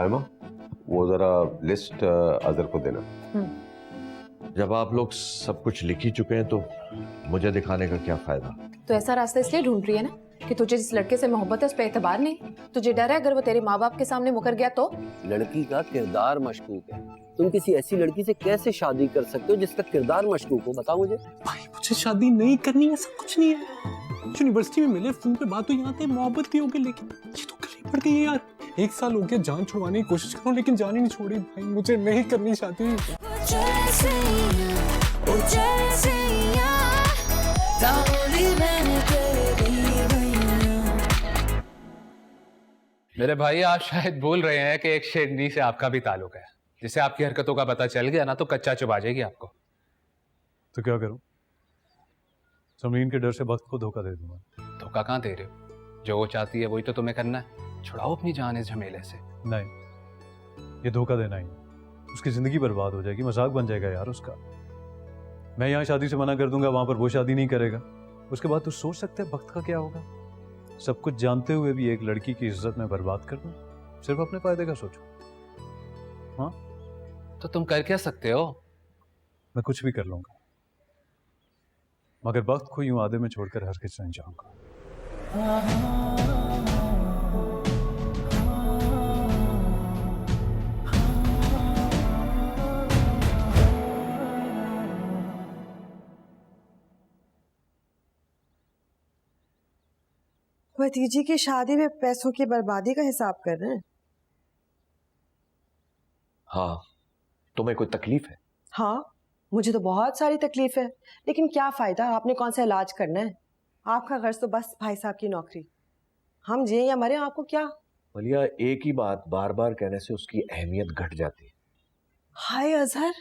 साइमा, वो जरा लिस्ट अजहर को देना। जब आप लोग सब कुछ लिख ही चुके हैं तो मुझे दिखाने का क्या फायदा? तो ऐसा रास्ता इसलिए ढूंढ रही है ना कि तुझे जिस लड़के से मोहब्बत है उस पर एतबार नहीं, तुझे डर है अगर वो तेरे माँ बाप के सामने मुकर गया तो? लड़की का किरदार मशकूक है, तुम किसी ऐसी लड़की से कैसे शादी कर सकते हो जिसका किरदार मशकूक हो? बताओ मुझे। भाई मुझे शादी नहीं करनी है, ऐसा कुछ नहीं है। यूनिवर्सिटी में मिले, फोन पे बात हुई, यहाँ पे मोहब्बत भी हो गई, लेकिन ये तो गली पड़ गई है यार। 1 साल हो गया, जान छुड़वाने की कोशिश करो लेकिन जान ही नहीं छोड़ी। भाई मुझे नहीं करनी शादी। मेरे भाई आप शायद बोल रहे हैं कि एक शेरनी से आपका भी ताल्लुक है, जिसे आपकी हरकतों का पता चल गया ना तो कच्चा चुभा जाएगी आपको। तो क्या करूं? समरीन के डर से वक्त को धोखा दे दूंगा। धोखा कहाँ दे रहे हो? जो वो चाहती है वही तो तुम्हें करना है। छुड़ाओ अपनी जान इस झमेले से। नहीं, ये धोखा देना ही, उसकी जिंदगी बर्बाद हो जाएगी, मजाक बन जाएगा यार उसका। मैं यहाँ शादी से मना कर दूंगा, वहां पर वो शादी नहीं करेगा। उसके बाद तो सोच सकते हैं वक्त का क्या होगा। सब कुछ जानते हुए भी एक लड़की की इज्जत में बर्बाद कर दूं, सिर्फ अपने फायदे का सोचो। हाँ तो तुम कर क्या सकते हो? मैं कुछ भी कर लूंगा, मगर वक्त को यूं आधे में छोड़कर हर किसी नहीं जाऊंगा। भतीजी की शादी में पैसों की बर्बादी का हिसाब कर रहे हैं? हाँ, तुम्हें कोई तकलीफ है? हाँ, मुझे तो बहुत सारी तकलीफ है, लेकिन क्या फायदा? आपने कौन सा इलाज करना है? आपका गर्ज तो बस भाई साहब की नौकरी। हम जिए या मरे आपको क्या? मलिया, एक ही बात बार बार कहने से उसकी अहमियत घट जाती है। हाय अजहर,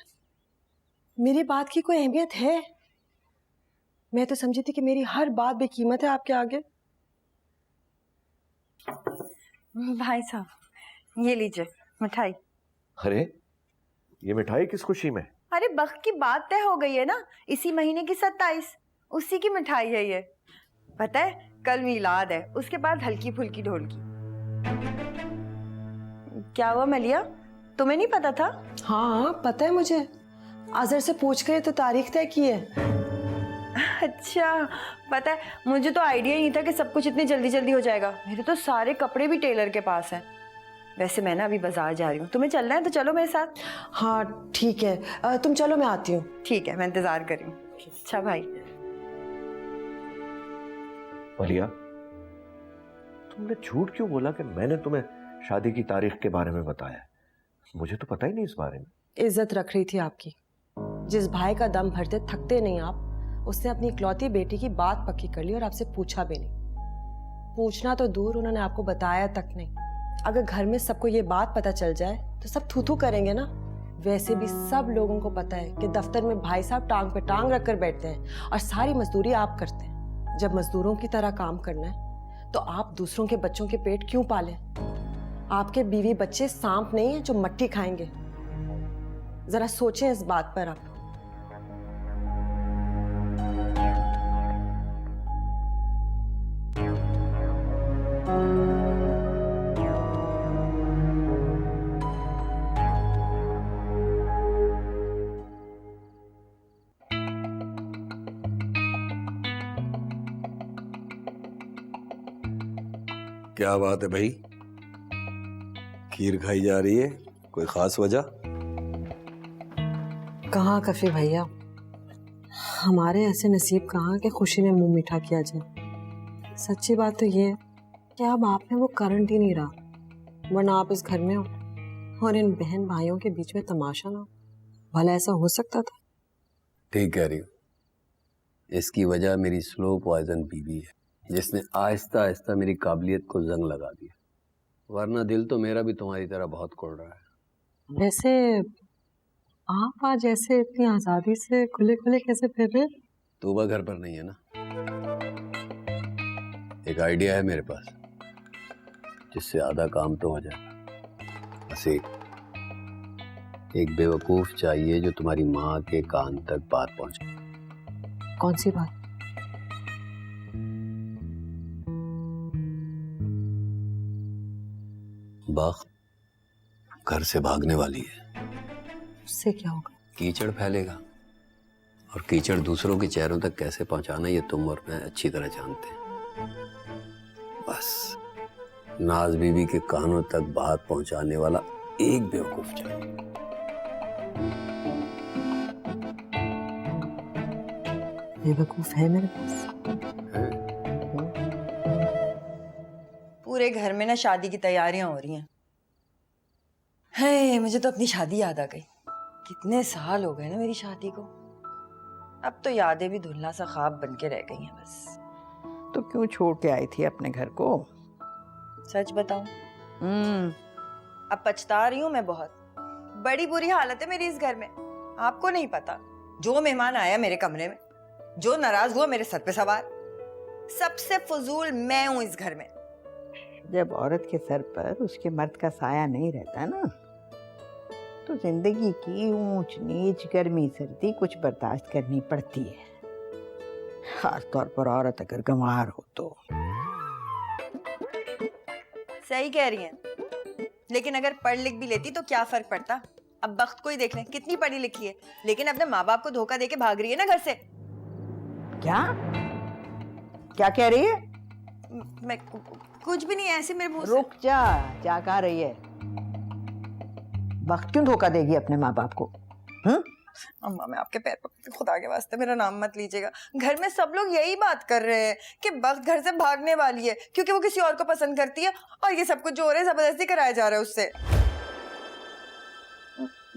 मेरी बात की कोई अहमियत है? मैं तो समझी थी कि मेरी हर बात बेकीमत है आपके आगे। भाई साहब ये लीजिए मिठाई। अरे ये मिठाई किस खुशी में? अरे वक्त की बात तय हो गई है ना, इसी महीने की 27, उसी की मिठाई है ये। पता है कल मीलाद है, उसके बाद हल्की फुल्की ढोलकी। क्या हुआ मलिया, तुम्हें नहीं पता था? हाँ पता है मुझे, अजहर से पूछ कर तो तारीख तय की है। अच्छा, पता है मुझे तो आइडिया ही नहीं था कि सब कुछ इतनी जल्दी जल्दी हो जाएगा। मेरे तो सारे कपड़े भी टेलर के पास हैं। वैसे मैं ना अभी बाजार जा रही हूँ, तुम्हें चलना है तो चलो मेरे साथ। हाँ ठीक है, तुम चलो मैं आती हूँ। ठीक है, मैं इंतजार कर रही हूँ। अच्छा भाई। मलिया, तुमने झूठ क्यों बोला कि मैंने तुम्हें शादी की तारीख के बारे में बताया? मुझे तो पता ही नहीं इस बारे में। इज्जत रख रही थी आपकी। जिस भाई का दम भरते थकते नहीं आप, उसने अपनी इकलौती बेटी की बात पक्की कर ली और आपसे पूछा भी नहीं। पूछना तो दूर, उन्होंने आपको बताया तक नहीं। अगर घर में सबको ये बात पता चल जाए तो सब थू थू करेंगे ना। वैसे भी सब लोगों को पता है कि दफ्तर में भाई साहब टांग पे टांग रख कर बैठते हैं और सारी मजदूरी आप करते हैं। जब मजदूरों की तरह काम करना है तो आप दूसरों के बच्चों के पेट क्यों पालें? आपके बीवी बच्चे सांप नहीं है जो मट्टी खाएंगे। जरा सोचें इस बात पर आप। क्या बात है भाई, खीर खाई जा रही है? कोई खास वजह? कहाँ कफी भैया, हमारे ऐसे नसीब कहाँ कि खुशी में मुंह मीठा किया जाए। सच्ची बात तो ये है कि अब आप में वो करंट ही नहीं रहा, वरना आप इस घर में हो और इन बहन भाइयों के बीच में तमाशा ना हो। भला ऐसा हो सकता था? ठीक कह रही हूँ। इसकी वजह मेरी स्लो पॉइजन बीवी है, जिसने आहिस्ता आहिस्ता मेरी काबिलियत को जंग लगा दिया। वरना दिल तो मेरा भी तुम्हारी तरह बहुत कुड़ रहा है। वैसे आप आज ऐसे इतनी आजादी से खुले खुले कैसे फिर रहे? तूबा घर पर नहीं है ना। एक आइडिया है मेरे पास, जिससे आधा काम तो हो जाएगा। बस एक बेवकूफ चाहिए जो तुम्हारी माँ के कान तक बात पहुंचे। कौन सी बात? वक्त घर से भागने वाली है। उससे क्या होगा? कीचड़ फैलेगा, और कीचड़ दूसरों के चेहरों तक कैसे पहुंचाना ये तुम और मैं अच्छी तरह जानते हैं। बस नाज बीबी के कानों तक बात पहुंचाने वाला एक बेवकूफ चाहिए। बेवकूफ है मेरे पास। पूरे घर में ना शादी की तैयारियां हो रही हैं। है, मुझे तो अपनी शादी याद आ गई। कितने साल हो गए ना मेरी शादी को। अब तो यादें भी धुंधला सा ख्वाब बन के रह गई हैं बस। तो क्यों छोड़ के आई थी अपने घर को? सच बताऊं, अब पछता रही हूँ मैं बहुत। बड़ी बुरी हालत है मेरी इस घर में। आपको नहीं पता, जो मेहमान आया मेरे कमरे में, जो नाराज हुआ मेरे सर पे सवार, सबसे फजूल मैं हूँ इस घर में। जब औरत के सर पर उसके मर्द का साया नहीं रहता ना, तो जिंदगी की ऊंच नीच, गर्मी सर्दी कुछ बर्दाश्त करनी पड़ती है, खास तौर पर औरत अगर गंवार हो तो। सही कह रही हैं, लेकिन अगर पढ़ लिख भी लेती तो क्या फर्क पड़ता। अब वक्त को ही देख लें, कितनी पढ़ी लिखी है, लेकिन अपने माँ बाप को धोखा देके भाग रही है ना घर से। क्या क्या कह रही है? मैं कुछ भी नहीं, ऐसे मेरे मुंह से। रुक जा, क्या कह रही है? वक्त क्यों धोखा देगी अपने माँ बाप को? अम्मा, मैं आपके पैर पकड़ती हूँ, खुदा के वास्ते मेरा नाम मत लीजिएगा। घर में सब लोग यही बात कर रहे हैं कि वक्त घर से भागने वाली है क्योंकि वो किसी और को पसंद करती है, और ये सब कुछ जो हो रहा है जबरदस्ती कराया जा रहा है उससे।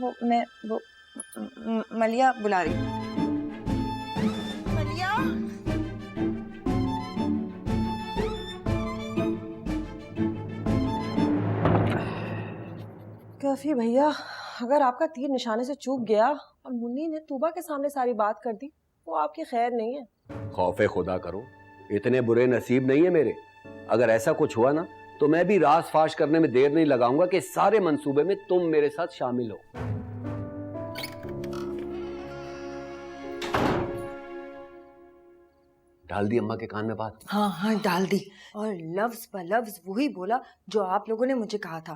वो मलिया बुला रही है। मलिया, काफी भैया, अगर आपका तीर निशाने से चूक गया और मुन्नी ने तूबा के सामने सारी बात कर दी, वो आपकी खैर नहीं है। खौफे खुदा करो, इतने बुरे नसीब नहीं है मेरे। अगर ऐसा कुछ हुआ ना, तो मैं भी राज फाश करने में देर नहीं लगाऊंगा कि सारे मंसूबे में तुम मेरे साथ शामिल हो। डाल दी अम्मा के कान में बात? हाँ हाँ डाल दी, और लफ्ज ब लफ्ज वही बोला जो आप लोगों ने मुझे कहा था।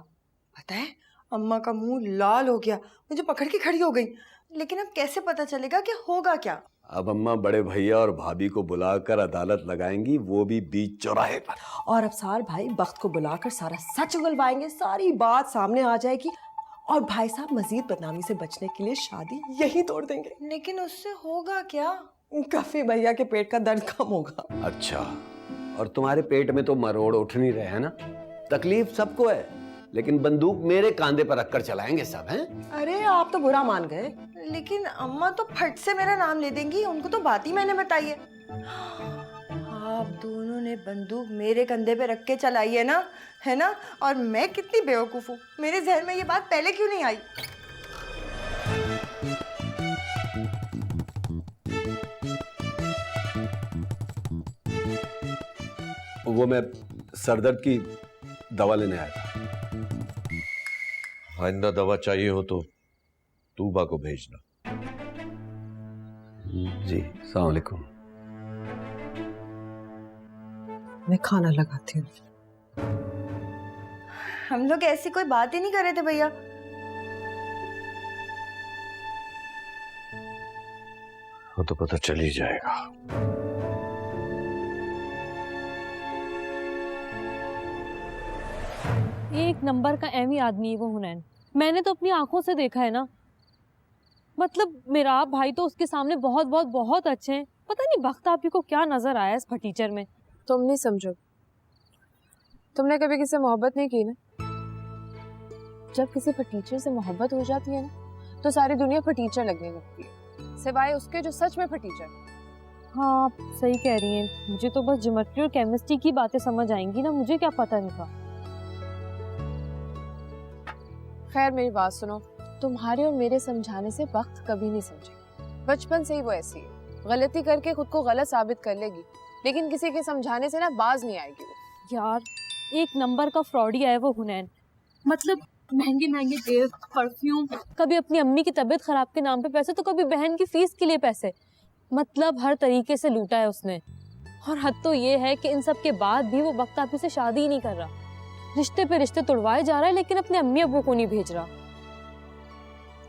पता है, अम्मा का मुंह लाल हो गया, मुझे पकड़ के खड़ी हो गई। लेकिन अब कैसे पता चलेगा कि होगा क्या? अब अम्मा बड़े भैया और भाभी को बुलाकर अदालत लगाएंगी, वो भी बीच चौराहे पर। और अफसार भाई वक्त को बुलाकर सारा सच उगलवाएंगे, सारी बात सामने आ जाएगी, और भाई साहब मजीद बदनामी से बचने के लिए शादी यही तोड़ देंगे। लेकिन उससे होगा क्या? काफी भैया के पेट का दर्द कम होगा। अच्छा, और तुम्हारे पेट में तो मरोड़ उठ नहीं रहे हैं ना? तकलीफ सबको है, लेकिन बंदूक मेरे कांधे पर रखकर चलाएंगे सब, हैं? अरे आप तो बुरा मान गए। लेकिन अम्मा तो फट से मेरा नाम ले देंगी, उनको तो बात ही मैंने बताई है। आप दोनों ने बंदूक मेरे कंधे पे रख के चलाई है ना, है ना? और मैं कितनी बेवकूफ हूँ, मेरे जहन में ये बात पहले क्यों नहीं आई? वो मैं सरदर्द की दवा लेने आया था। आइंदा दवा चाहिए हो तो तूबा को भेजना। जी, अस्सलाम वालेकुम। मैं खाना लगाती हूँ। हम लोग ऐसी कोई बात ही नहीं कर रहे थे भैया। वो तो पता चल ही जाएगा। एक नंबर का एमी आदमी है वो हुनैन, मैंने तो अपनी आंखों से देखा है ना। मतलब मेरा भाई तो उसके सामने बहुत बहुत बहुत अच्छे हैं। पता नहीं वक्त आप ही को क्या नजर आया इस फटीचर में। तुम नहीं समझो, तुमने कभी किसी से मोहब्बत नहीं की ना। जब किसी फटीचर से मोहब्बत हो जाती है ना, तो सारी दुनिया फटीचर लगने लगती है, सिवाय उसके जो सच में फटीचर। हाँ आप सही कह रही हैं, मुझे तो बस ज्योमेट्री और केमिस्ट्री की बातें समझ आएंगी ना, मुझे क्या पता नहीं था। खैर मेरी बात सुनो, तुम्हारे और मेरे समझाने से वक्त कभी नहीं समझेगी। बचपन से ही वो ऐसी है, गलती करके खुद को गलत साबित कर लेगी, लेकिन किसी के समझाने से ना बाज नहीं आएगी वो। यार एक नंबर का फ्रॉडी है वो हुनैन। मतलब महंगे महंगे तेल, परफ्यूम, कभी अपनी अम्मी की तबीयत खराब के नाम पे पैसे, तो कभी बहन की फीस के लिए पैसे। मतलब हर तरीके से लूटा है उसने। और हद तो ये है कि इन सब के बाद भी वो वक्त आप से शादी ही नहीं कर रहा। रिश्ते पे रिश्ते तोड़वाए जा रहा है लेकिन अपने अम्मी अब्बू को नहीं भेज रहा।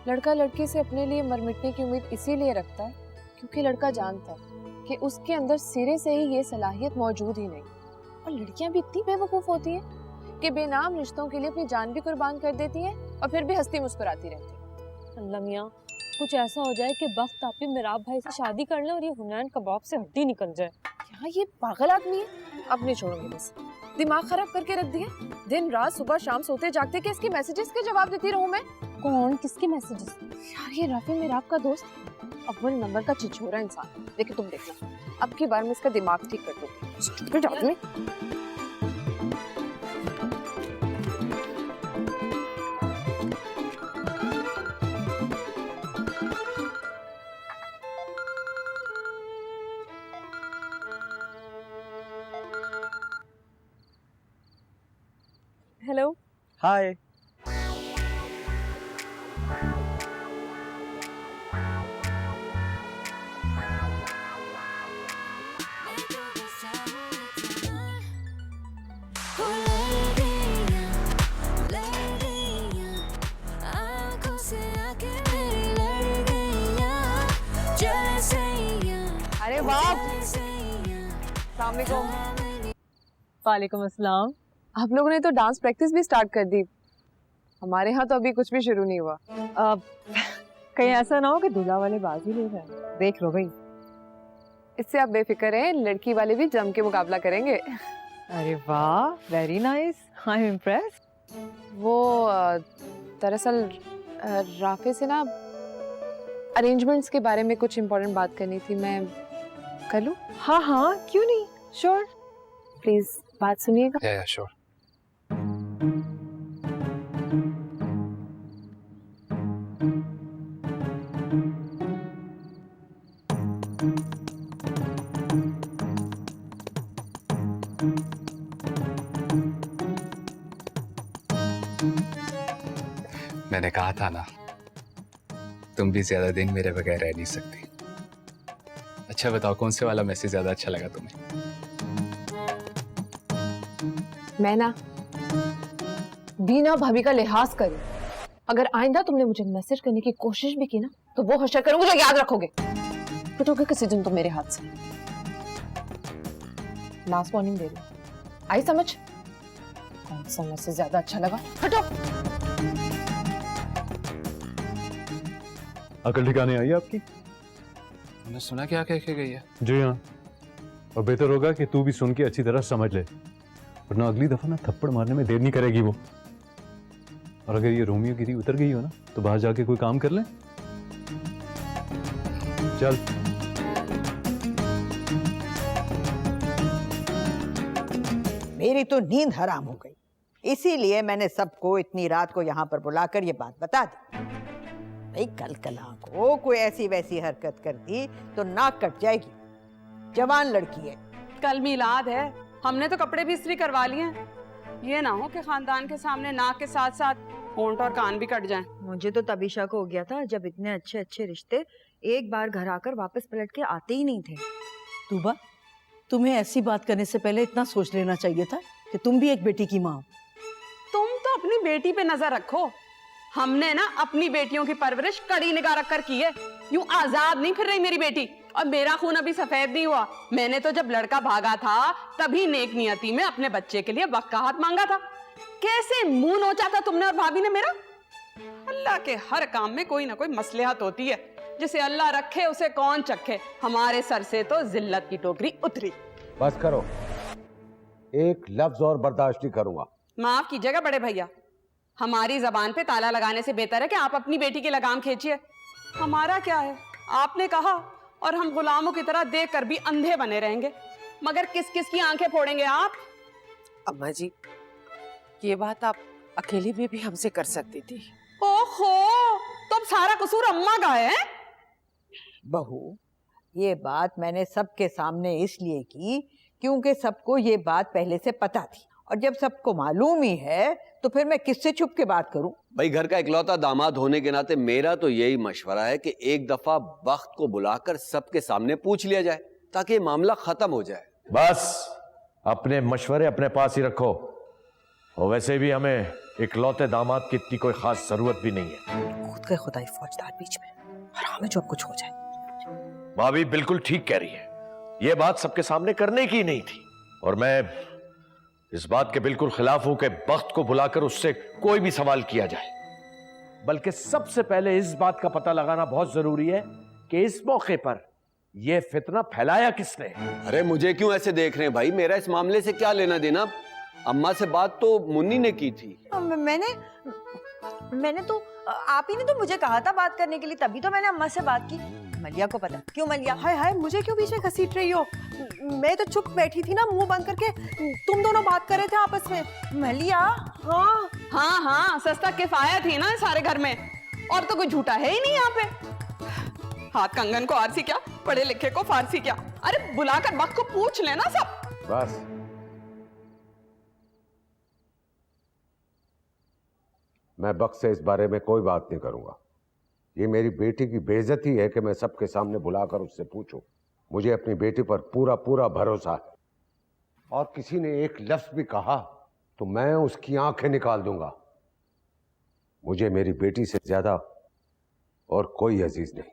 लड़का लड़की से अपने लिए मर मिटने की उम्मीद इसीलिए रखता है क्योंकि लड़का जानता है कि उसके अंदर सिरे से ही ये सलाहियत मौजूद ही नहीं। और लड़कियां भी इतनी बेवकूफ होती हैं कि बेनाम रिश्तों के लिए अपनी जान भी कुर्बान कर देती हैं और फिर भी हंसती मुस्कुराती रहती हैं। अल्लाह मियां, कुछ ऐसा हो जाए कि बख्त आप ही मेराब भाई से शादी कर ले और ये हुनैन कबाब से हड्डी निकल जाए। क्या ये पागल आदमी है? अब नहीं छोड़ूंगी बस। दिमाग खराब करके रख दिया। दिन रात सुबह शाम सोते जागते कि इसके मैसेजेस के जवाब देती रहूं मैं। कौन? किसके मैसेजेस? यार ये राफी मेराब का दोस्त, अव्वल नंबर का छिछोरा इंसान। देखिए तुम देखना, अब की बार मैं इसका दिमाग ठीक कर दूंगी। स्टूपिड आदमी। हेलो। हाय। अरे वाह, वालेकुम अस्सलाम। आप लोगों ने तो डांस प्रैक्टिस भी स्टार्ट कर दी। हमारे यहाँ तो अभी कुछ भी शुरू नहीं हुआ। कहीं ऐसा ना हो कि दूल्हा वाले बाजी ले जाए। देख लो भाई। इससे आप बेफिक्र हैं, लड़की वाले भी जम के मुकाबला करेंगे। अरे वाह, very nice, I am impressed. वो दरअसल राफे से ना अरेंजमेंट्स के बारे में कुछ इम्पोर्टेंट बात करनी थी। मैं कर लूं? हाँ हाँ, क्यों नहीं, श्योर। प्लीज बात सुनिएगा। या श्योर। मैंने कहा था ना, तुम भी ज्यादा दिन मेरे बगैर रह नहीं सकती। अच्छा बताओ, कौन से वाला मैसेज ज्यादा अच्छा लगा तुम्हें? मैं ना बीना भाभी का लिहाज करूं। अगर आइंदा तुमने मुझे मैसेज करने की कोशिश भी की ना तो वो हशर करूंगी जो याद रखोगे। पिटोगे किसी दिन तुम मेरे हाथ से। लास्ट वार्निंग दे रही हूं। आई समझ? कौन सा मैसेज ज्यादा अच्छा लगा? हटो। अकल ठिकाने आई आपकी? मैंने सुना क्या कह के गई है? जी हाँ, और बेहतर होगा कि तू भी सुन के अच्छी तरह समझ ले, वरना अगली दफा ना थप्पड़ मारने में देर नहीं करेगी वो। और अगर ये रोमियो गिरी उतर गई हो ना तो बाहर जाके कोई काम कर ले। चल। मेरी तो नींद हराम हो गई, इसीलिए मैंने सबको इतनी रात को यहाँ पर बुलाकर ये बात बता दी। भाई कल को कोई ऐसी वैसी हरकत करती तो नाक कट जाएगी। जवान लड़की है। कल मिलाद है, हमने तो कपड़े भी इस्त्री करवा लिए हैं। ये ना हो कि खानदान के सामने नाक के साथ साथ होंठ और कान भी कट जाएं। मुझे तो तभी शक हो गया था जब इतने अच्छे अच्छे रिश्ते एक बार घर आकर वापस पलट के आते ही नहीं थे। तूबा, तुम्हें ऐसी बात करने से पहले इतना सोच लेना चाहिए था कि तुम भी एक बेटी की माँ हो। तुम तो अपनी बेटी पे नजर रखो। हमने ना अपनी बेटियों की परवरिश कड़ी निगाह रखकर की है। यूं आजाद नहीं फिर रही मेरी बेटी, और मेरा खून अभी सफेद नहीं हुआ। मैंने तो जब लड़का भागा था तभी नेक नियति में अपने बच्चे के लिए वक्त का हाथ मांगा था। कैसे मुंह नोचा था तुमने और भाभी ने मेरा। अल्लाह के हर काम में कोई ना कोई मसलहत होती है, जिसे अल्लाह रखे उसे कौन चखे। हमारे सर से तो जिल्लत की टोकरी उतरी। बस करो, एक लफ्ज और बर्दाश्त नहीं करूंगा। माफ कीजिएगा बड़े भैया, हमारी जबान पे ताला लगाने से बेहतर है कि आप अपनी बेटी की लगाम खींचिए। हमारा क्या है, आपने कहा और हम गुलामों की तरह देख कर भी अंधे बने रहेंगे। मगर किस किस की आंखें फोड़ेंगे आप? अम्मा जी, ये बात आप अकेली में भी हमसे कर सकती थी। ओहो, तो अब सारा कसूर अम्मा का है? बहू, ये बात मैंने सबके सामने इसलिए की क्योंकि सबको ये बात पहले से पता थी, और जब सबको मालूम ही है तो फिर मैं किससे छुप के बात करूं? भाई घर का इकलौता दामाद होने के नाते मेरा तो यही मशवरा है कि एक दफा वक्त को बुलाकर सबके सामने पूछ लिया जाए ताकि मामला खत्म हो जाए। बस अपने मशवरे अपने पास ही रखो। और वैसे भी हमें इकलौते दामाद की इतनी कोई खास जरूरत भी नहीं है। खुद के खुदाई फौजदार बीच में, हराम है जो अब कुछ हो जाए। भाभी बिल्कुल ठीक कह रही है, यह बात सबके सामने करने की नहीं थी। और मैं इस बात के बिल्कुल खिलाफ हूं कि बख्त को बुलाकर उससे कोई भी सवाल किया जाए। बल्कि सबसे पहले इस बात का पता लगाना बहुत जरूरी है कि इस मौके पर यह फितना फैलाया किसने। अरे मुझे क्यों ऐसे देख रहे हैं भाई, मेरा इस मामले से क्या लेना देना? अम्मा से बात तो मुन्नी ने की थी। मैंने तो आप ही ने तो मुझे कहा था बात करने के लिए, तभी तो मैंने अम्मा से बात की। मलिया को पता। क्यों मलिया? हाय हाय, मुझे क्यों बीच में घसीट रही हो? मैं तो चुप बैठी थी ना, मुंह बंद करके। तुम दोनों बात कर रहे थे आपस में। मलिया? हाँ हाँ हाँ, सस्ता किफाया थी ना सारे घर में, और तो कोई झूठा है ही नहीं यहाँ पे। हाथ कंगन को आरसी क्या, पढ़े लिखे को फारसी क्या? अरे बुलाकर वक्त को पूछ लेना सब। बस मैं बख्त से इस बारे में कोई बात नहीं करूंगा। ये मेरी बेटी की बेइज्जती है कि मैं सबके सामने बुलाकर उससे पूछूं। मुझे अपनी बेटी पर पूरा पूरा भरोसा है, और किसी ने एक लफ्ज भी कहा तो मैं उसकी आंखें निकाल दूंगा। मुझे मेरी बेटी से ज्यादा और कोई अजीज नहीं।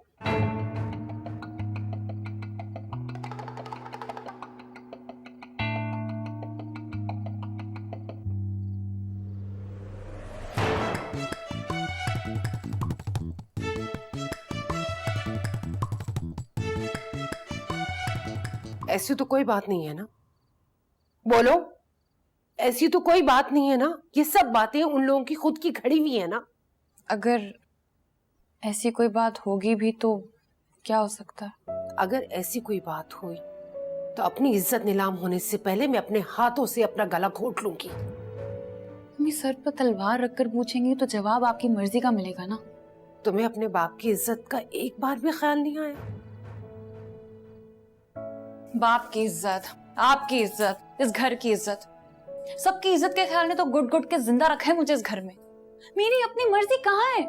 ऐसी तो कोई बात नहीं है ना? बोलो, ऐसी तो कोई बात नहीं है ना? ये सब बातें उन लोगों की खुद की घड़ी हुई है ना? अगर ऐसी कोई बात होगी भी तो क्या हो सकता है? अगर ऐसी कोई बात हुई तो अपनी इज्जत नीलाम होने से पहले मैं अपने हाथों से अपना गला घोट लूंगी। मम्मी, सर पर तलवार रखकर पूछेंगी तो जवाब आपकी मर्जी का मिलेगा ना? तुम्हें अपने बाप की इज्जत का एक बार भी ख्याल नहीं आया? बाप की इज्जत, आपकी इज्जत, इस घर की इज्जत, सबकी इज्जत के ख्याल ने तो गुट गुट के जिंदा रखा है मुझे इस घर में। मेरी अपनी मर्जी कहाँ है?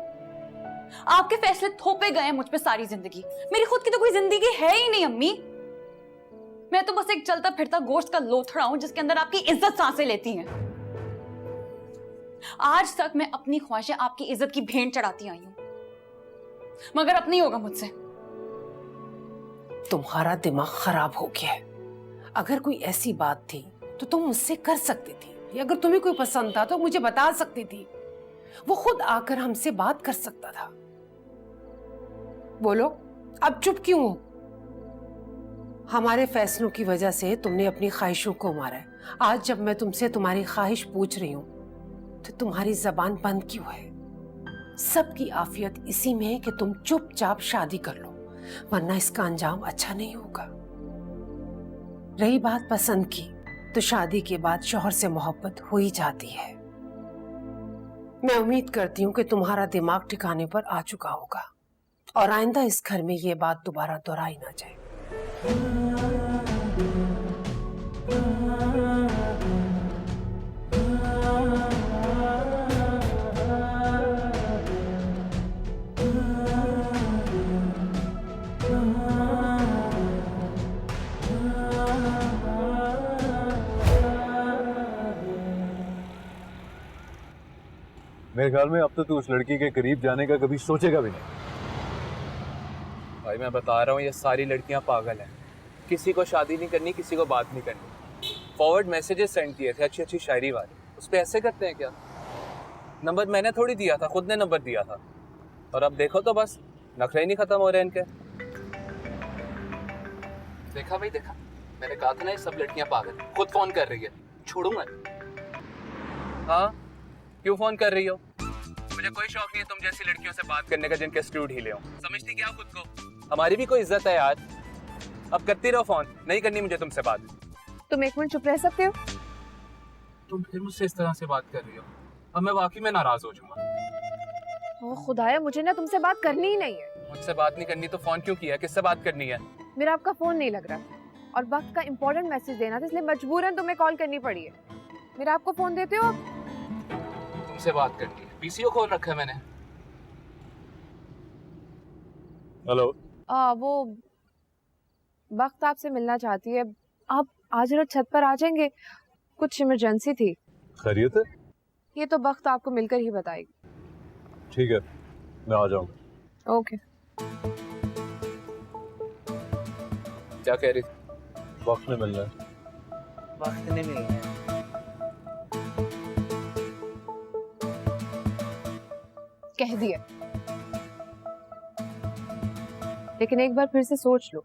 आपके फैसले थोपे गए हैं मुझ पे सारी जिंदगी। मेरी खुद की तो कोई जिंदगी है ही नहीं अम्मी। मैं तो बस एक चलता फिरता गोश्त का लोथड़ा हूं जिसके अंदर आपकी इज्जत सांसें लेती हैं। आज तक मैं अपनी ख्वाहिशें आपकी इज्जत की भेंट चढ़ाती आई हूं, मगर अब नहीं होगा मुझसे। तुम्हारा दिमाग खराब हो गया है। अगर कोई ऐसी बात थी तो तुम मुझसे कर सकती थी, या अगर तुम्हें कोई पसंद था तो मुझे बता सकती थी। वो खुद आकर हमसे बात कर सकता था। बोलो, अब चुप क्यों हो? हमारे फैसलों की वजह से तुमने अपनी ख्वाहिशों को मारा है। आज जब मैं तुमसे तुम्हारी ख्वाहिश पूछ रही हूं तो तुम्हारी जबान बंद क्यों है? सबकी आफियत इसी में है कि तुम चुपचाप शादी कर लो, वरना इसका अंजाम अच्छा नहीं होगा। रही बात पसंद की, तो शादी के बाद शौहर से मोहब्बत हो ही जाती है। मैं उम्मीद करती हूँ कि तुम्हारा दिमाग ठिकाने पर आ चुका होगा और आइंदा इस घर में ये बात दोबारा दोहराई ना जाए। मेरे ख्याल में अब तो तू उस लड़की के करीब जाने का कभी सोचेगा भी नहीं। भाई मैं बता रहा हूँ, ये सारी लड़कियां पागल हैं। किसी को शादी नहीं करनी, किसी को बात नहीं करनी। फॉरवर्ड मैसेजेस सेंड किए थे अच्छी अच्छी शायरी वाले, उस पर ऐसे करते हैं क्या? नंबर मैंने थोड़ी दिया था, खुद ने नंबर दिया था। और अब देखो तो बस नखरे ही नहीं खत्म हो रहे इनके। देखा भाई देखा, मैंने कहा था ना ये सब लड़कियां पागल। खुद फोन कर रही है, छोड़ूंगा। हाँ, क्यों फोन कर रही हो? मुझे कोई शौक नहीं है तुम जैसी लड़कियों से बात करने का जिनके स्टूड हिले हो। समझती क्या खुद को? हमारी भी कोई इज्जत है यार। अब करती रहो फोन, नहीं करनी मुझे तुमसे बात। तुम एक मिनट चुप रह सकते हो? तुम फिर मुझसे इस तरह से बात कर रही हो, अब मैं वाकई में नाराज हो जाऊंगा। ओ खुदाया, मुझे ना तुमसे बात करनी ही नहीं है। मुझसे बात नहीं करनी तो फोन क्यों किया? किससे बात करनी है? मेरा आपका फोन नहीं लग रहा और वक्त का इंपॉर्टेंट मैसेज देना था, इसलिए मजबूरन तुम्हें कॉल करनी पड़ी है। मेरा आपको फोन देते हो? तुमसे बात करनी है। पीसीओ खोल रखा है मैंने। हेलो। वो वक्त आपसे मिलना चाहती है। आप आज रात छत पर आ जाएंगे? कुछ इमरजेंसी थी। खैरियत है? ये तो वक्त आपको मिलकर ही बताएगी। ठीक है, मैं आ जाऊंगा। ओके। क्या कह रही थी? वक्त में मिलना है। वक्त नहीं मिलेगा। कह दिया, लेकिन एक बार फिर से सोच लो।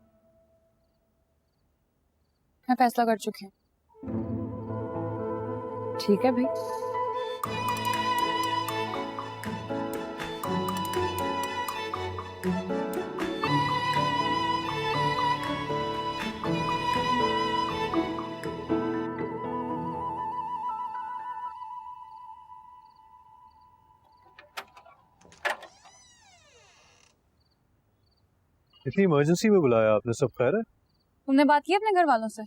मैं फैसला कर चुकी हूँ। ठीक है भाई। इतनी इमरजेंसी में बुलाया आपने, सब खैर है? तुमने बात की अपने घर वालों से?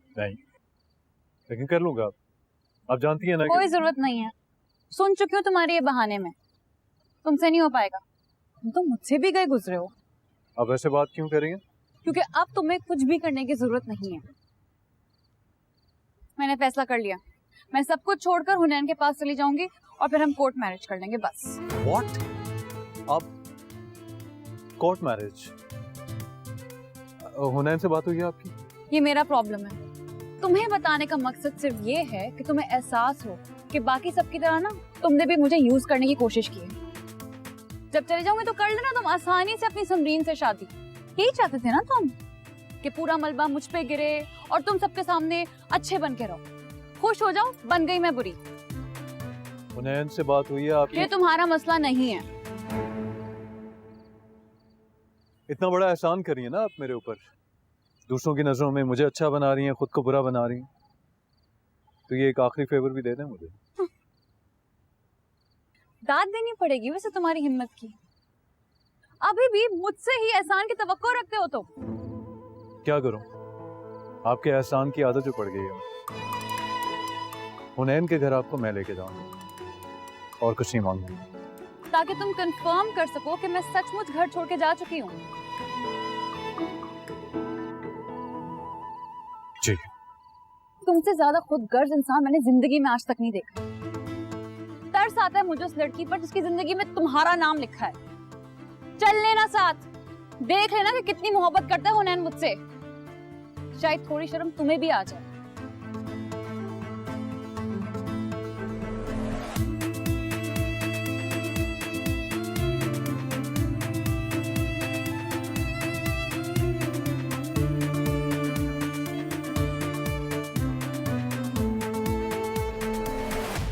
नहीं, लेकिन कर लूंगा। आप जानती हैं ना कोई जरूरत नहीं है, सुन चुकी हूँ तुम्हारे ये बहाने में, तुमसे नहीं हो पाएगा। तुम तो मुझसे भी गए गुजरे हो। आप ऐसे बात क्यों कर रही हैं? क्योंकि अब तुम्हें कुछ भी करने की जरूरत नहीं है। मैंने फैसला कर लिया, मैं सब कुछ छोड़कर हुनैन के पास चली जाऊंगी और फिर हम कोर्ट मैरिज कर लेंगे बस। What? आप कोर्ट मैरिज? हुनैन से बात हुई है आपकी? ये मेरा प्रॉब्लम है। तुम्हें बताने का मकसद सिर्फ ये है कि तुम्हें एहसास हो कि बाकी सबकी तरह ना तुमने भी मुझे यूज करने की कोशिश की है। जब चले जाओगे तो कर लेना तुम आसानी से अपनी समरीन से शादी। यही चाहते थे ना तुम, कि पूरा मलबा मुझ पे गिरे और तुम सबके सामने अच्छे बन के रहो। खुश हो जाओ, बन गई मैं बुरी। हुनैन से बात हुई है आपकी? ये तुम्हारा मसला नहीं है। इतना बड़ा एहसान करी है ना आप मेरे ऊपर। दूसरों की नजरों में मुझे अच्छा बना रही हैं, खुद को बुरा बना रही हैं। तो ये एक आखिरी फेवर भी दे दें मुझे। दाद देनी पड़ेगी वैसे तुम्हारी हिम्मत की। अभी भी मुझसे ही एहसान की तवक्को रखते हो तुम। क्या करूं, आपके एहसान की आदत जो पड़ गई है। हुनैन के घर आपको मैं लेके जाऊंगा और कुछ नहीं मांगूंगा, ताकि तुम कंफर्म कर सको कि मैं सचमुच घर छोड़ के जा चुकी हूँ। जी। तुमसे ज्यादा खुदगर्ज इंसान मैंने जिंदगी में आज तक नहीं देखा। तरस आता है मुझे उस लड़की पर जिसकी जिंदगी में तुम्हारा नाम लिखा है। चल लेना साथ, देख लेना कि कितनी मोहब्बत करता है हुनैन मुझसे। शायद थोड़ी शर्म तुम्हें भी आ जाए।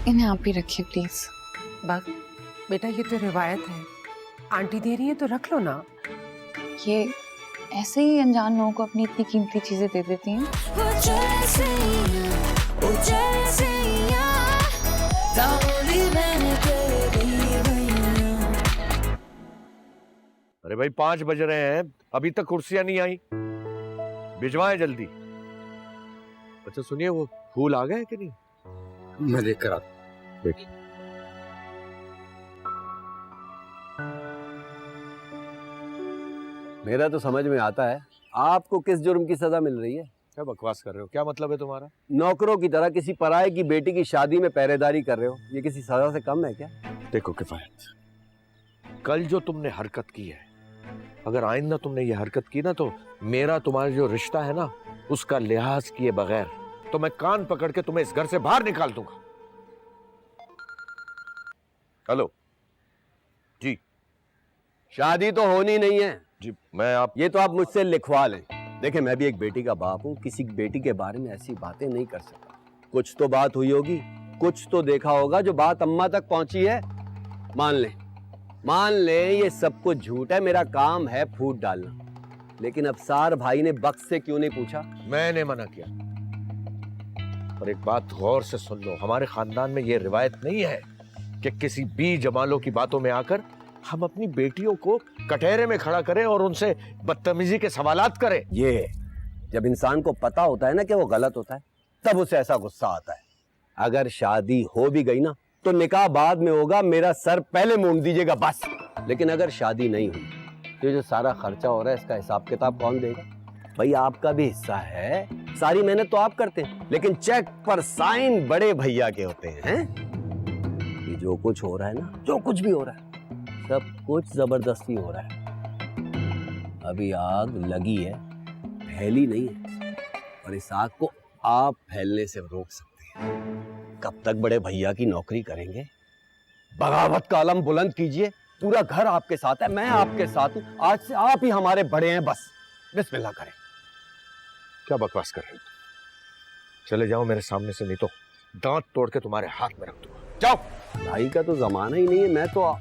इन्हें आप ही रखिए प्लीज। बग बेटा, ये तो रिवायत है, आंटी दे रही है तो रख लो ना। ये ऐसे ही अनजान लोगों को अपनी इतनी कीमती चीजें दे देती हैं। अरे भाई 5 बज रहे हैं, अभी तक कुर्सियां नहीं आई, भिजवाएं जल्दी। अच्छा सुनिए, वो फूल आ गए कि नहीं? मैं देख कर आता। देखिए, मेरा तो समझ में आता है आपको किस जुर्म की सजा मिल रही है। क्या बकवास कर रहे हो? क्या मतलब है तुम्हारा? नौकरों की तरह किसी पराये की बेटी की शादी में पहरेदारी कर रहे हो, ये किसी सजा से कम है क्या? देखो किफायत, कल जो तुमने हरकत की है, अगर आइंदा तुमने ये हरकत की ना, तो मेरा तुम्हारा जो रिश्ता है ना, उसका लिहाज किए बगैर तो मैं कान पकड़ के तुम्हें इस घर से बाहर निकाल दूंगा। हेलो जी। शादी तो होनी नहीं है जी। मैं आप ये तो आप मुझसे लिखवा लें। देखें, मैं भी एक बेटी का बाप हूँ, किसी बेटी के बारे में ऐसी बातें नहीं कर सकता। कुछ तो बात हुई होगी, कुछ तो देखा होगा जो बात अम्मा तक पहुंची है। मान ले ये सब कुछ झूठ है, मेरा काम है फूट डालना। लेकिन अफसार भाई ने बख्श से क्यों नहीं पूछा? मैंने मना किया। और एक बात गौर से सुन लो, हमारे खानदान में ये रिवायत नहीं है कि किसी बी जमालों की बातों में आकर हम अपनी बेटियों को कटहरे में खड़ा करें और उनसे बदतमीजी के सवालात करें। ये जब इंसान को पता होता है ना कि वो गलत होता है, तब उसे ऐसा गुस्सा आता है। अगर शादी हो भी गई ना, तो निकाह बाद में होगा, मेरा सर पहले मूंड दीजिएगा बस। लेकिन अगर शादी नहीं हुई तो जो सारा खर्चा हो रहा है, इसका हिसाब किताब कौन देगा? भाई आपका भी हिस्सा है। सारी मेहनत तो आप करते हैं, लेकिन चेक पर साइन बड़े भैया के होते हैं। ये जो कुछ हो रहा है ना, जो कुछ भी हो रहा है, सब कुछ जबरदस्ती हो रहा है। अभी आग लगी है, फैली नहीं है, और इस आग को आप फैलने से रोक सकते हैं। कब तक बड़े भैया की नौकरी करेंगे? बगावत का अलम बुलंद कीजिए। पूरा घर आपके साथ है, मैं आपके साथ हूं। आज से आप ही हमारे बड़े हैं, बस बिस्मिल्लाह करें। क्या बकवास कर रहे हो? चले जाओ मेरे सामने से, नहीं तो दांत तोड़ के तुम्हारे हाथ में रख दूंगा। जाओ। भाई का तो जमाना ही नहीं है। मैं तो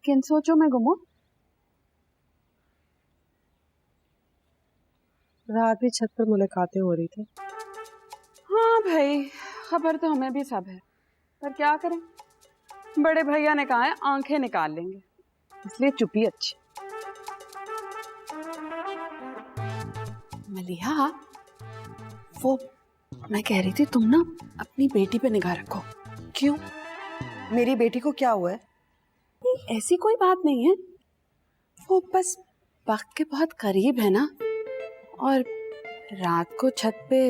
किन सोचो में गुमो? रात भी छत पर मुलाकातें हो रही थी। हाँ भाई, खबर तो हमें भी सब है, पर क्या करें, बड़े भैया ने कहा है आंखें निकाल लेंगे, इसलिए चुप्पी अच्छी। मलिहा, वो मैं कह रही थी, तुम ना अपनी बेटी पे निगाह रखो। क्यों? मेरी बेटी को क्या हुआ है? ऐसी कोई बात नहीं है, वो बस वक्त के बहुत करीब है ना, और रात को छत पे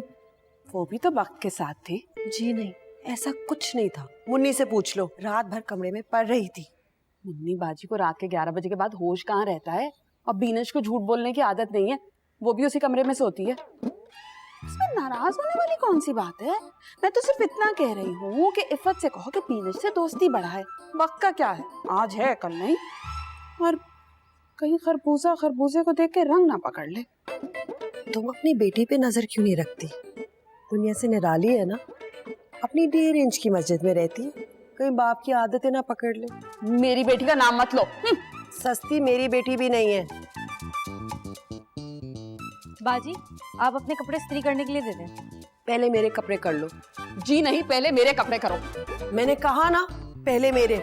वो भी तो वक्त के साथ थी। जी नहीं, ऐसा कुछ नहीं था। मुन्नी से पूछ लो, रात भर कमरे में पड़ रही थी। मुन्नी बाजी को रात के 11 बजे के बाद होश कहाँ रहता है, और बीनश को झूठ बोलने की आदत नहीं है, वो भी उसी कमरे में सोती है। इसमें नाराज होने वाली कौन सी बात है? मैं तो सिर्फ इतना कह रही हूँ कि इफ़त से कहो कि बीनश से दोस्ती बढ़ाए। वक्त का क्या है, आज है कल नहीं, और कहीं खरबूजा खरबूजे को देख के रंग ना पकड़ ले। तुम अपनी बेटी पे नजर क्यों नहीं रखती? दुनिया से निराली है ना, अपनी 1.5 इंच की मस्जिद में रहती है, कहीं बाप की आदतें ना पकड़ ले। मेरी बेटी का नाम मत लो। सस्ती मेरी बेटी भी नहीं है। बाजी, आप अपने कपड़े इस्त्री करने के लिए दे दें। पहले मेरे कपड़े कर लो। जी नहीं, पहले मेरे कपड़े करो। मैंने कहा ना, पहले मेरे।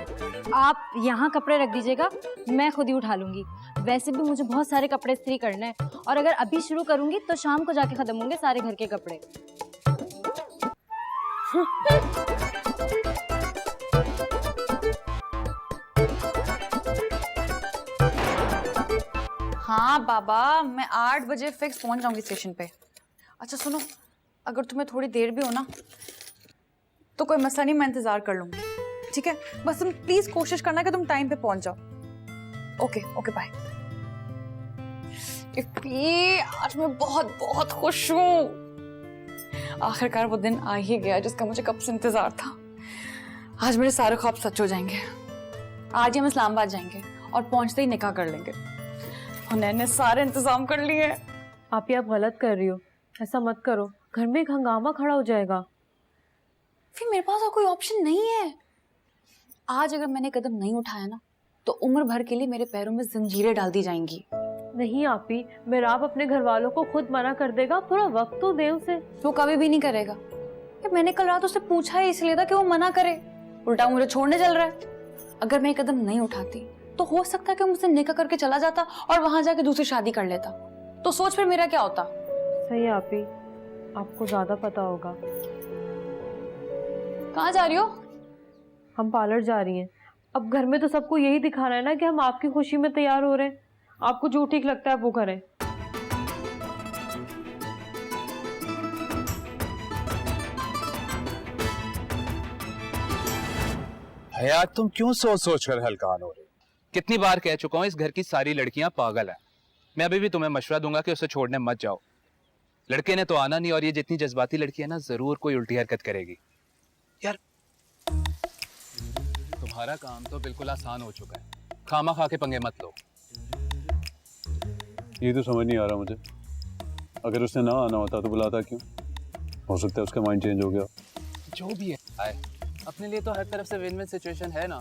आप यहाँ कपड़े रख दीजिएगा, मैं खुद ही उठा लूंगी। वैसे भी मुझे बहुत सारे कपड़े इस्त्री करने हैं, और अगर अभी शुरू करूंगी तो शाम को जाके खत्म होंगे सारे घर के कपड़े। हाँ बाबा, मैं 8 बजे फिक्स पहुंच जाऊंगी स्टेशन पे। अच्छा सुनो, अगर तुम्हें थोड़ी देर भी हो ना तो कोई मसला नहीं, मैं इंतजार कर लूंगी, ठीक है? बस तुम प्लीज कोशिश करना कि तुम टाइम पे पहुंच जाओ। Okay okay bye. इफ़ी, आज मैं बहुत बहुत खुश हूँ। आखिरकार वो दिन आ ही गया जिसका मुझे कब से इंतजार था। आज मेरे सारे ख्वाब सच हो जाएंगे। आज ही हम इस्लामाबाद जाएंगे और पहुंचते ही निकाह कर लेंगे। हुनैन ने सारे इंतजाम कर लिए। आप गलत कर रही हो, ऐसा मत करो, घर में एक हंगामा खड़ा हो जाएगा। फिर मेरे पास और कोई ऑप्शन नहीं है। आज अगर मैंने कदम नहीं उठाया ना तो उम्र भर के लिए मेरे पैरों में जंजीरें डाल दी जाएंगी। नहीं आपी, मेरा आप अपने घर वालों को खुद मना कर देगा, थोड़ा वक्त तो दे उसे। वो कभी भी नहीं करेगा। मैंने कल रात उससे पूछा ही इसलिए था कि वो मना करे, उल्टा मुझे छोड़ने चल रहा है। अगर मैं कदम नहीं उठाती तो हो सकता है कि मुझसे निकाह करके चला जाता और वहां जाके दूसरी शादी कर लेता। तो सोच फिर मेरा क्या होता। सही आपी, आपको ज्यादा पता होगा। कहाँ जा रही हो? हम पार्लर जा रही हैं। अब घर में तो सबको यही दिखाना है ना कि हम आपकी खुशी में तैयार हो रहे हैं। आपको जो ठीक लगता है वो करें। भैया तुम क्यों सोच सोच कर हलकान हो रही? कितनी बार कह चुका हूँ इस घर की सारी लड़कियां पागल हैं। मैं अभी भी तुम्हें मशवरा दूंगा कि उसे छोड़ने मत जाओ। लड़के ने तो आना नहीं, और ये जितनी जज्बाती लड़की है ना, जरूर कोई उल्टी हरकत करेगी। यार तुम्हारा काम तो बिल्कुल आसान हो चुका है, खामा खा के पंगे मत लो। ये तो समझ नहीं आ रहा मुझे। अगर उसने ना आना होता तो बुलाता क्यों? हो सकता है उसका माइंड चेंज हो गया। जो भी है अपने लिए तो हर तरफ से विन विन सिचुएशन है ना।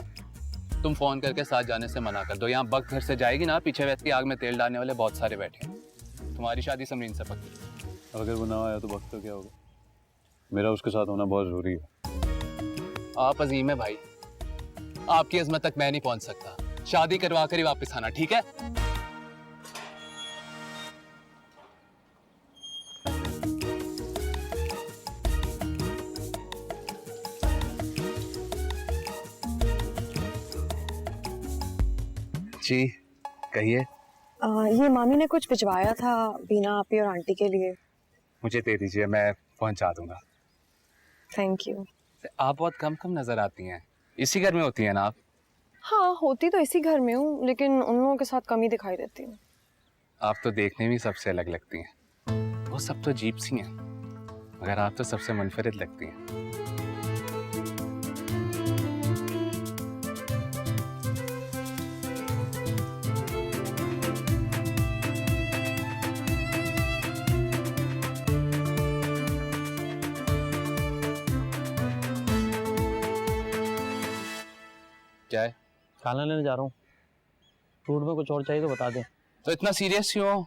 तुम फोन करके साथ जाने से मना कर दो। यहाँ वक्त घर से जाएगी ना, पीछे वैसे की आग में तेल डालने वाले बहुत सारे बैठे हैं। तुम्हारी शादी समरीन से पक्की। अगर वो ना आया तो वक्त का क्या होगा? मेरा उसके साथ होना बहुत जरूरी है। आप अजीम है भाई, आपकी अजमत तक मैं नहीं पहुंच सकता, शादी करवा कर ही वापस आना, ठीक है? जी कहिए। ये मामी ने कुछ भिजवाया था बीना आपी और आंटी के लिए। मुझे दे दीजिए, मैं पहुंचा दूंगा। Thank you. आप बहुत कम कम नजर आती हैं, इसी घर में होती हैं ना आप? हाँ, होती तो इसी घर में हूँ, लेकिन उन लोगों के साथ कम ही दिखाई देती हूँ। आप तो देखने में सबसे अलग लगती हैं। वो सब तो अजीब सी हैं, मगर आप तो सबसे मुनफरिद लगती हैं। क्या है? खाना लेने जा रहा हूँ। फ्रूट में कुछ और चाहिए तो बता दे। तो इतना सीरियस क्यों हो?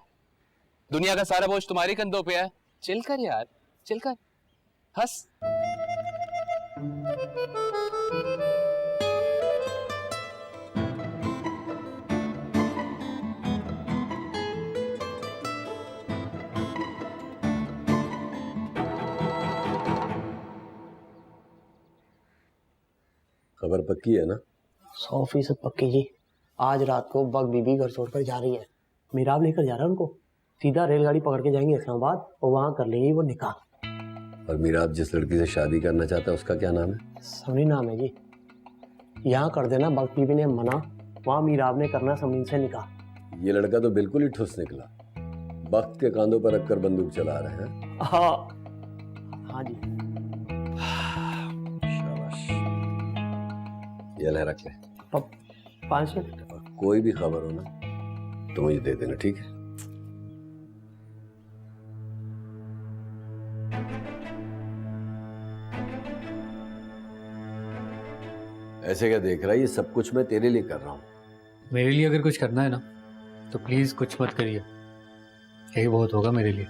दुनिया का सारा बोझ तुम्हारी कंधों पे है। चिल कर यार, चिल कर, हंस। खबर पक्की है ना? 100% पक्की जी। आज रात को बग बीबी घर छोड़कर जा रही है। मीराब लेकर जा रहा है उनको। सीधा रेलगाड़ी पकड़ के जाएंगे इस्लामाबाद और वहां कर लेंगे वो निकाह। और मीराब जिस लड़की से शादी करना चाहता है उसका क्या नाम है? समरी नाम है जी। यहाँ कर देना, बग बीबी ने मना, वहाँ मीराब ने करना समरीन से निकाह। ये लड़का तो बिल्कुल ही ठुस निकला। वक्त के कांधों पर रखकर बंदूक चला रहे हैं। हाँ जी। ये ले रख ले। 500। कोई भी खबर हो ना तो मुझे दे देना, ठीक है? ऐसे क्या देख रहा है? ये सब कुछ मैं तेरे लिए कर रहा हूँ। मेरे लिए अगर कुछ करना है ना तो प्लीज कुछ मत करिए, यही बहुत होगा मेरे लिए।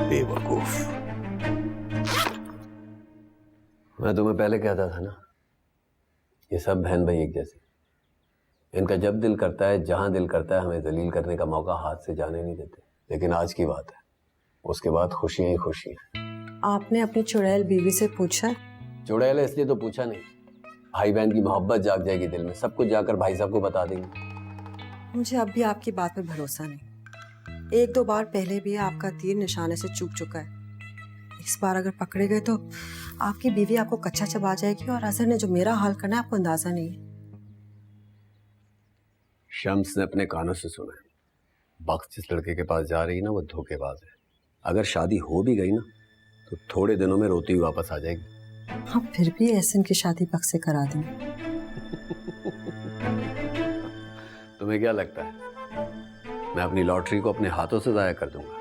बेवकूफ। मैं तुम्हें पहले कहता था ना, ये सब बहन भाई एक जैसे। इनका जब दिल करता है, जहां दिल करता है, हमें जलील करने का मौका हाथ से जाने नहीं देते। लेकिन आज की बात है, उसके बाद खुशियां ही खुशियां। आपने अपनी चुड़ैल बीवी से पूछा? चुड़ैल है इसलिए तो पूछा नहीं। भाई बहन की मोहब्बत जाग जाएगी दिल में, सब कुछ जाकर भाई साहब को बता देंगे। मुझे अब भी आपकी बात पर भरोसा नहीं। 1-2 बार पहले भी आपका तीर निशाने से चूक चुका है। इस बार अगर पकड़े गए तो आपकी बीवी आपको कच्चा चबा जाएगी, और अजहर ने जो मेरा हाल करना है आपको अंदाजा नहीं है। शम्स ने अपने कानों से सुना है, वक्त जिस लड़के के पास जा रही है ना वो धोखेबाज है। अगर शादी हो भी गई ना तो थोड़े दिनों में रोती हुई वापस आ जाएगी। हाँ, फिर भी एहसन की शादी वक्त से करा देंगे। तुम्हें क्या लगता है मैं अपनी लॉटरी को अपने हाथों से जाया कर दूंगा?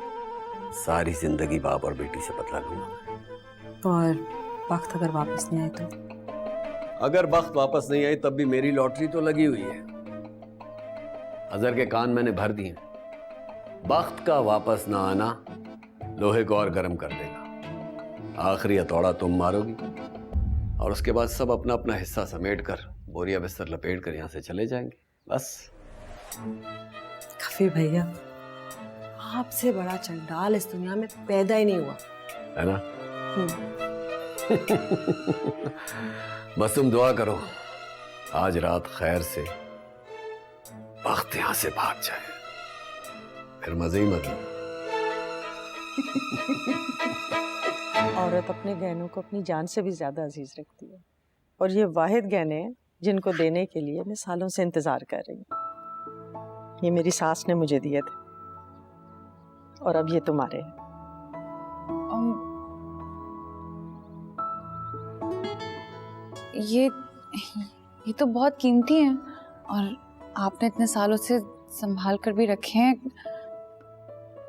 सारी जिंदगी बाप और बेटी से बदला लूंगा। और वक्त अगर वापस नहीं आए तो? अगर वक्त वापस नहीं आई तब भी मेरी लॉटरी तो लगी हुई है। अजहर के कान मैंने भर दिए। वक्त का वापस ना आना लोहे को और गर्म कर देगा। आखिरी हथौड़ा तुम मारोगी और उसके बाद सब अपना अपना हिस्सा समेट कर बोरिया बिस्तर लपेट कर यहां से चले जाएंगे, बस। कफीर भैया, आपसे बड़ा चंडाल इस दुनिया में पैदा ही नहीं हुआ, है ना? बस तुम दुआ करो आज रात खैर से वक्त यहां से भाग जाए, फिर मजे ही मजे। औरत अपने गहनों को अपनी जान से भी ज्यादा अजीज रखती है, और ये वाहिद गहने हैं जिनको देने के लिए मैं सालों से इंतजार कर रही हूँ। ये मेरी सास ने मुझे दिए थे और अब ये तुम्हारे हैं। ये तो बहुत कीमती हैं और आपने इतने सालों से संभाल कर भी रखे हैं।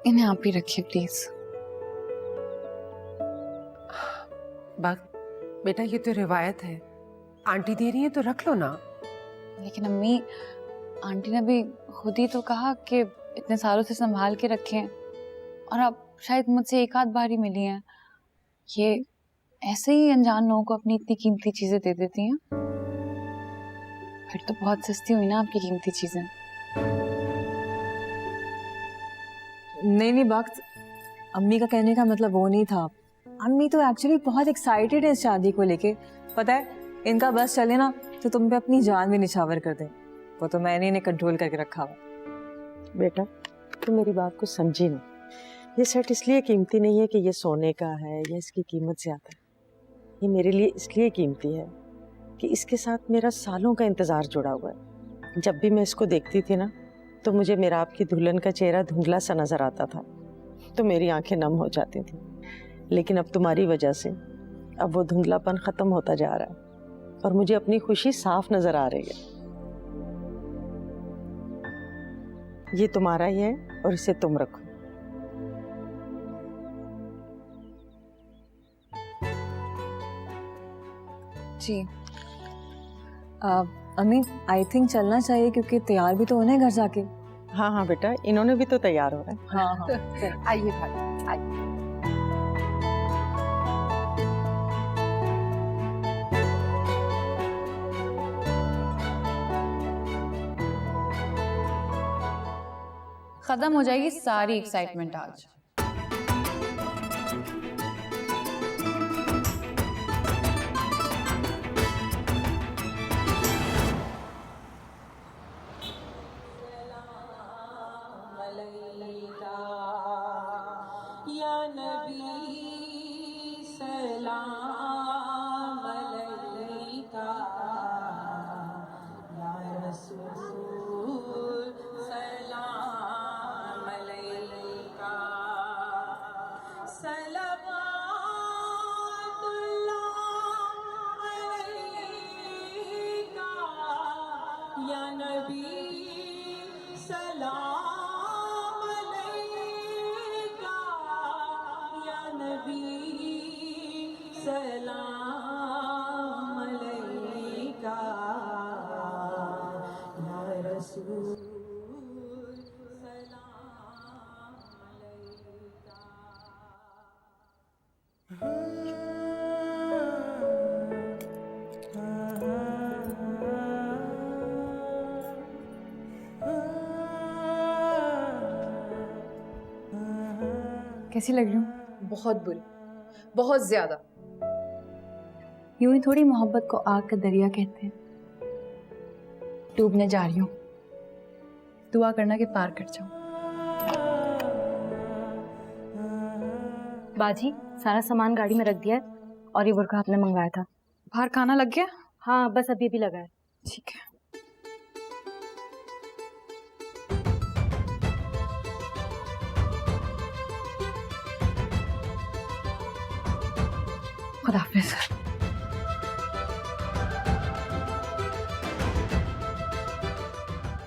इन्हें आप ही रखिए प्लीज। बेटा ये तो रिवायत है, आंटी दे रही है तो रख लो ना। लेकिन अम्मी, आंटी ने भी खुद ही तो कहा कि इतने सालों से संभाल के रखे हैं और अब शायद मुझसे एक आध बार ही मिली हैं। ये ऐसे ही अनजान लोगों को अपनी इतनी कीमती चीजें दे देती हैं? फिर तो बहुत सस्ती हुई ना आपकी कीमती चीजें। नहीं वक्त, अम्मी का कहने का मतलब वो नहीं था। अम्मी तो एक्चुअली बहुत एक्साइटेड है इस शादी को लेके। पता है, इनका बस चले ना तो तुम पे अपनी जान भी निछावर कर दे। वो तो मैंने इन्हें कंट्रोल करके रखा हुआ। बेटा तुम मेरी बात को समझी नहीं। ये सेट इसलिए कीमती नहीं है कि ये सोने का है या इसकी कीमत ज्यादा है। ये मेरे लिए इसलिए कीमती है कि इसके साथ मेरा सालों का इंतजार जुड़ा हुआ है। जब भी मैं इसको देखती थी ना तो मुझे मेरा आपकी दुल्हन का चेहरा धुंधला सा नजर आता था, तो मेरी आंखें नम हो जाती थी। लेकिन अब तुम्हारी वजह से अब वो धुंधलापन खत्म होता जा रहा है और मुझे अपनी खुशी साफ नजर आ रही है। ये तुम्हारा ही है और इसे तुम रखो। जी अम्मी, आई थिंक चलना चाहिए क्योंकि तैयार भी तो होना है घर जाके। हाँ हाँ बेटा, इन्होंने भी तो तैयार हो रहा है। हाँ हाँ आइए भाई, आइए। खत्म हो जाएगी सारी एक्साइटमेंट आज। या नबी सलाम अलैका, या रसूल सलाम अलैका, सलवातुल्लाह अलैका, या नबी सलाम अलैका, या नबी सलाम अलैका, या रसूल कैसी लग रही हूँ? बहुत बुरी, बहुत ज्यादा। यूं ही थोड़ी मोहब्बत को आग का दरिया कहते हैं। डूबने जा रही हूँ, दुआ करना कि पार कर जाऊं। बाजी सारा सामान गाड़ी में रख दिया है और ये बुर्का आपने मंगवाया था। बाहर खाना लग गया? हाँ बस अभी लगा है। ठीक है। खुदा हाफिज़।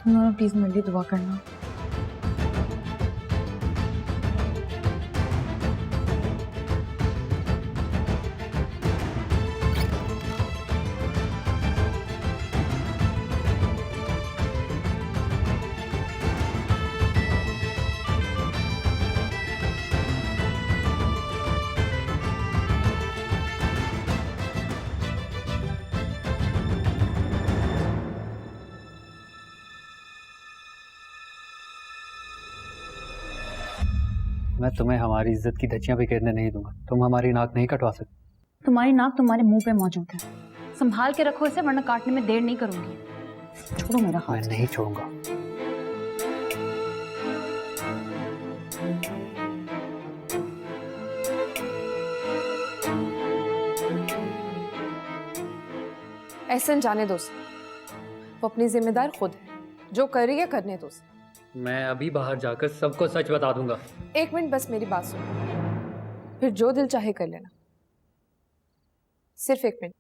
तुम दोनों प्लीज मेरे लिए दुआ करना। मैं तुम्हें हमारी इज्जत की धज्जियां भी गिरने नहीं दूंगा। तुम हमारी नाक नहीं कटवा सकते। तुम्हारी नाक तुम्हारे मुंह पे मौजूद है, संभाल के रखो इसे वरना काटने में देर नहीं करूंगी। छोड़ो मेरा हाथ। मैं नहीं छोड़ूंगा। ऐसा जाने दो उसे, वो अपनी जिम्मेदार खुद है, जो कर रही है करने दो उसे। मैं अभी बाहर जाकर सबको सच बता दूंगा। एक मिनट बस मेरी बात सुनो, फिर जो दिल चाहे कर लेना। सिर्फ एक मिनट।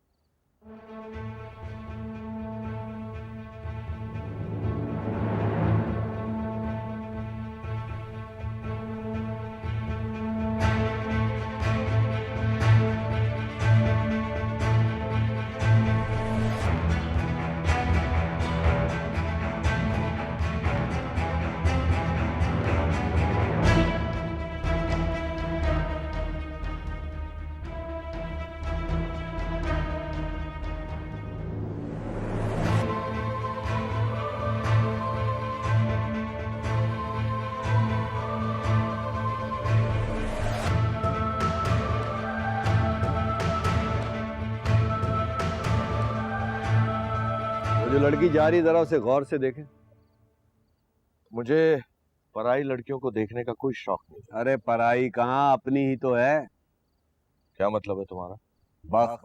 जो लड़की जा रही जरा उसे गौर से देखें। मुझे पराई लड़कियों को देखने का कोई शौक नहीं। अरे पराई कहाँ, अपनी ही तो है। क्या मतलब है तुम्हारा? बख्त,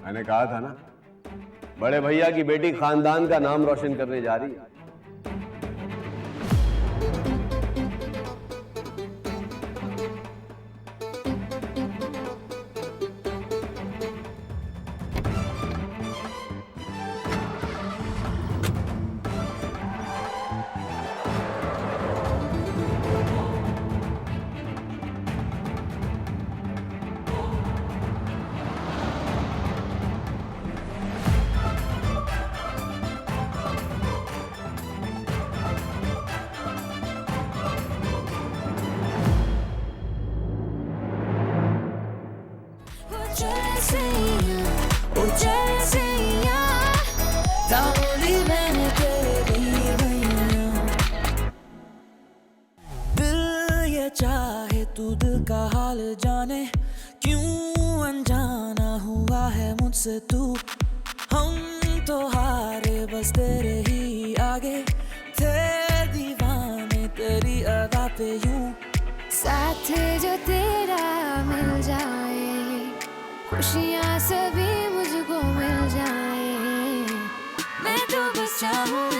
मैंने कहा था ना, बड़े भैया की बेटी खानदान का नाम रोशन करने जा रही है। चाहे तू दिल का हाल जाने, क्यों अनजाना हुआ है मुझसे तू। हम तो हारे बस तेरे ही आगे, थे दीवाने तेरी अदा पे यूं। साथ जो तेरा मिल जाए, खुशियाँ सभी मुझको मिल जाए, मैं तो बस चाहूँ